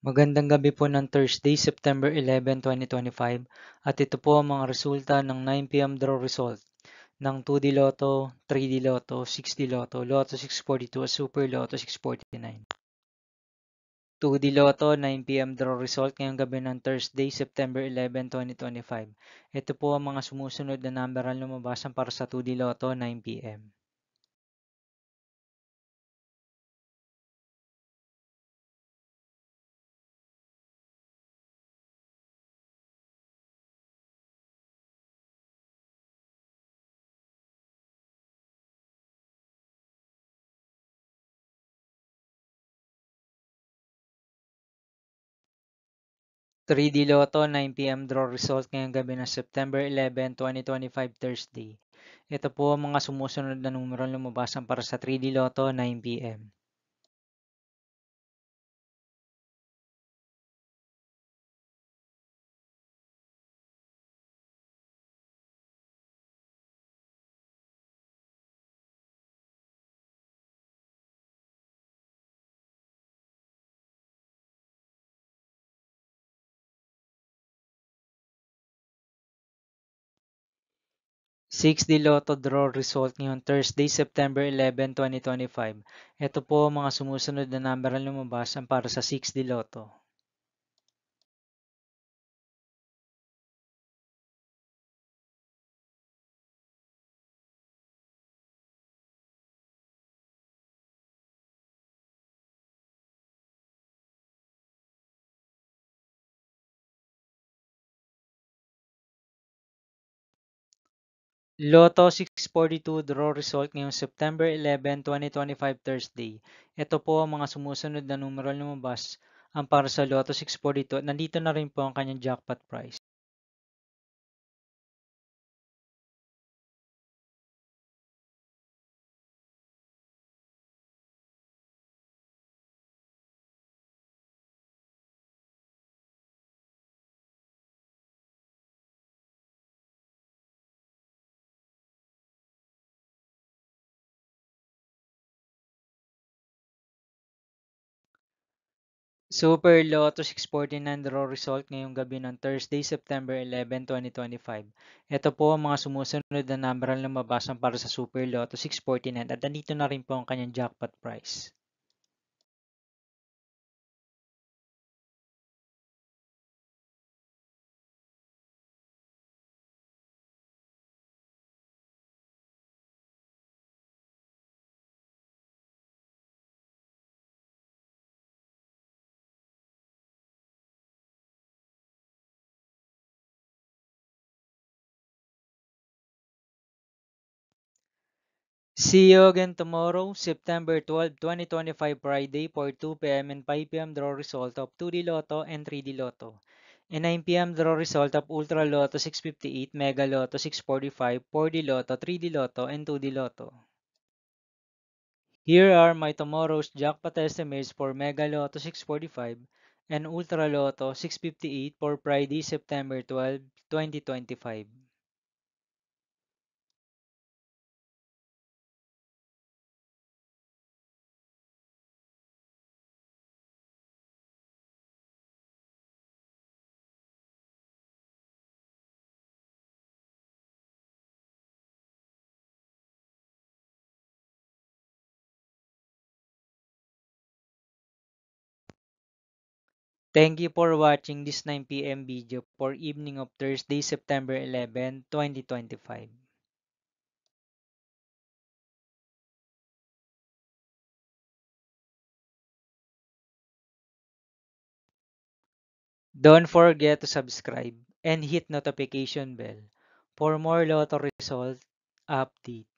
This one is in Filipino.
Magandang gabi po ng Thursday, September 11, 2025 at ito po ang mga resulta ng 9 p.m. draw result ng 2D Lotto, 3D Lotto, 6D Lotto, Lotto 642 at Super Lotto 649. 2D Lotto 9 p.m. draw result ngayong gabi ng Thursday, September 11, 2025. Ito po ang mga sumusunod na number ang lumabasan para sa 2D Lotto 9 p.m. 3D Lotto 9 p.m. draw result ngayong gabi ng September 11, 2025 Thursday. Ito po ang mga sumusunod na numero lumabasan para sa 3D Lotto 9 p.m. 6D Lotto draw result ngayong Thursday, September 11, 2025. Ito po ang mga sumusunod na number ang lumabasan para sa 6D Lotto. 'Lotto 642 draw result ngayong September 11, 2025 Thursday. Ito po ang mga sumusunod na numero ang lumabas ang para sa Lotto 642 at nandito na rin po ang kanyang jackpot price. Super Lotto 649 draw result ngayong gabi ng Thursday, September 11, 2025. Ito po ang mga sumusunod na number ang lumabasan para sa Super Lotto 649 at nandito na rin po ang kanyang jackpot price. See you again tomorrow, September 12, 2025 Friday for 2 p.m. and 5 p.m. draw result of 2D Lotto and 3D Lotto. And 9 p.m. draw result of Ultra Lotto 658, Mega Lotto 645, 4D Lotto, 3D Lotto, and 2D Lotto. Here are my tomorrow's jackpot estimates for Mega Lotto 645 and Ultra Lotto 658 for Friday, September 12, 2025. Thank you for watching this 9 p.m. video for evening of Thursday, September 11, 2025. Don't forget to subscribe and hit notification bell for more Lotto result update.